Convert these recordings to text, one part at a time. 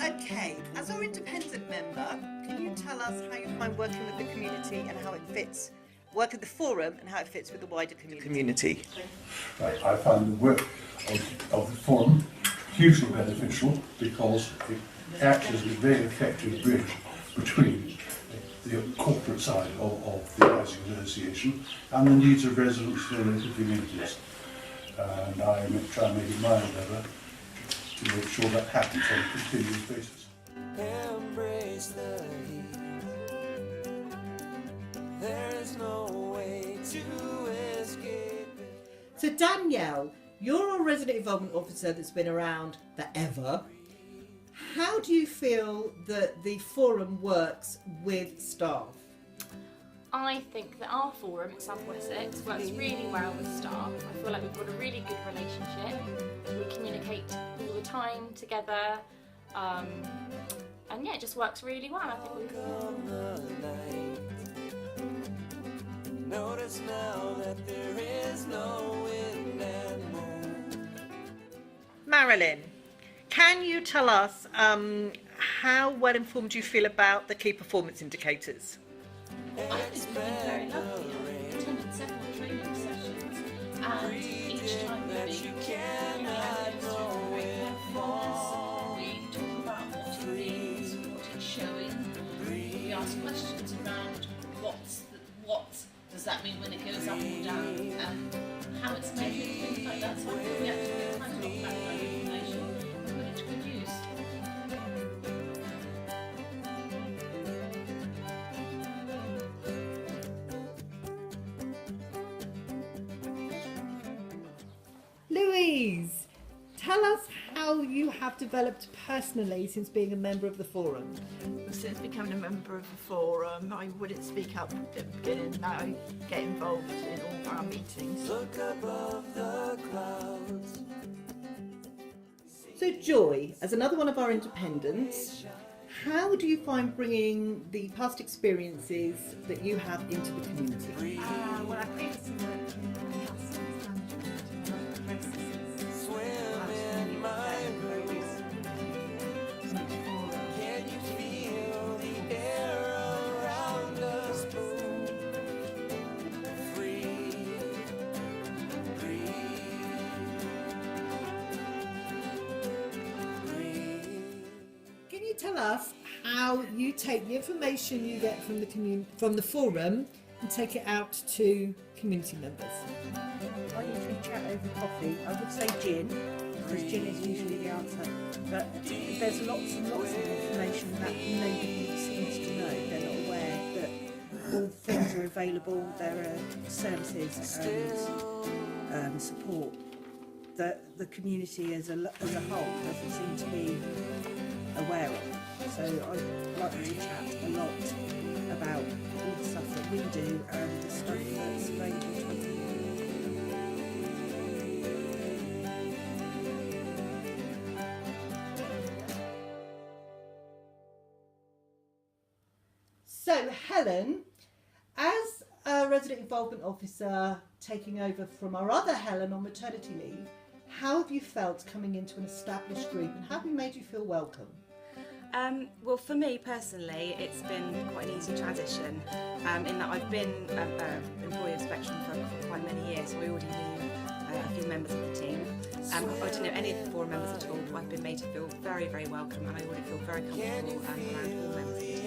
Okay, as our independent member, can you tell us how you find working with the community and how it fits, work at the forum and how it fits with the wider community? Right, I found the work of the forum hugely beneficial because it acts as a very effective bridge between the corporate side of the Housing Association and the needs of residents in the local communities. And I try and make it my endeavour to make sure that happens on a continuous basis. Embrace the heat. There is no way to escape it. So Danielle, you're a resident involvement officer that's been around forever. How do you feel that the forum works with staff? I think that our forum at South Wessex works really well with staff. I feel like we've got a really good relationship. We communicate all the time together, and yeah, it just works really well. I think Notice now that there is no wind and moon. Marilyn, can you tell us how well informed you feel about the key performance indicators? I think it's been very lovely. I've attended several training sessions, and each time we've been we talk about what it means, what it's showing. We ask questions around what does that mean when it goes up or down, and how it's measured, things like that. So I think we actually get quite a lot of background information and put it to good use. Louise, tell us how you have developed personally since being a member of the forum. Since becoming a member of the forum, I wouldn't speak up at the beginning. Now I get involved in all our meetings. Look above the clouds. So Joy, as another one of our independents, how do you find bringing the past experiences that you have into the community? Well, I previously worked in customs management and processes. Swim in my roots. Can you feel the air around us move? Free, breathe. Can you tell us how you take the information you get from the forum and take it out to community members? I usually chat over coffee. I would say gin, because gin is usually the answer. But there's lots and lots of information that nobody seems to know. They're not aware that all things are available. There are services and support that the community as a whole doesn't seem to be aware of. So I like to chat a lot about all the stuff that we do and the stuff that's available to the community. So Helen, as a resident involvement officer taking over from our other Helen on maternity leave, how have you felt coming into an established group and how have we made you feel welcome? Well, for me personally, it's been quite an easy transition in that I've been an employee of Spectrum for quite many years, so I already knew a few members of the team. I didn't know any of the forum members at all, but I've been made to feel very, very welcome, and I already feel very comfortable around all members of the team.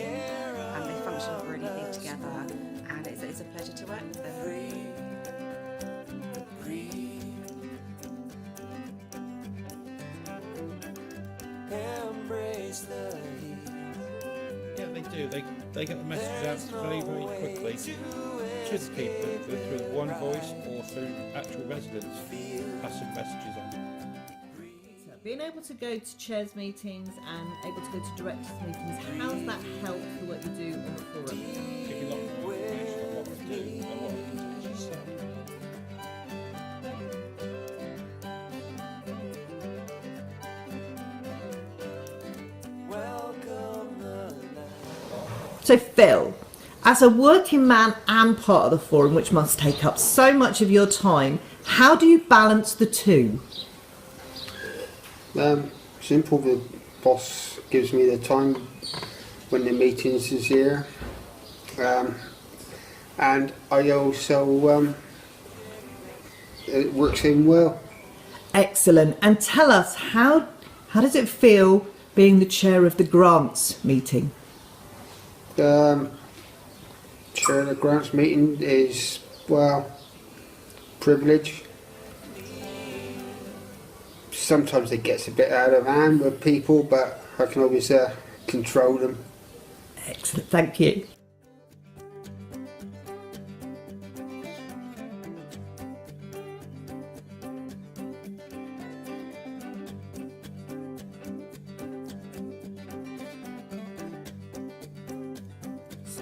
They function brilliantly together, and it's a pleasure to work with them. Embrace the heat. Yeah, they do. They get the message out very, very quickly to the people through one voice or through actual residents passing messages on. So being able to go to chairs meetings and able to go to directors meetings, how does that help the work you do on the forum? Give you a lot more information on what we do and what we can say. So Phil, as a working man and part of the forum, which must take up so much of your time, how do you balance the two? It's important boss gives me the time when the meetings is here, and I also it works in well. Excellent. And tell us, how does it feel being the chair of the grants meeting? Chair of the grants meeting is, well, privilege. Sometimes it gets a bit out of hand with people, but I can always control them. Excellent, thank you.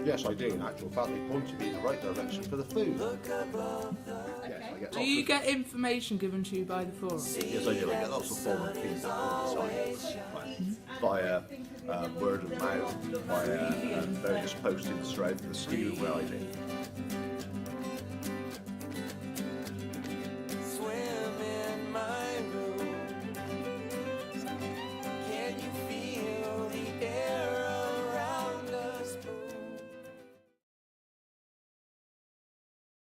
Yes, I do. In actual fact, they pointed me in the right direction for the food. Yes, I get Do you get information given to you by the forum? Yes, I do. I get lots of forum feedback all the time, via word of mouth, via various postings throughout the scheme where I live.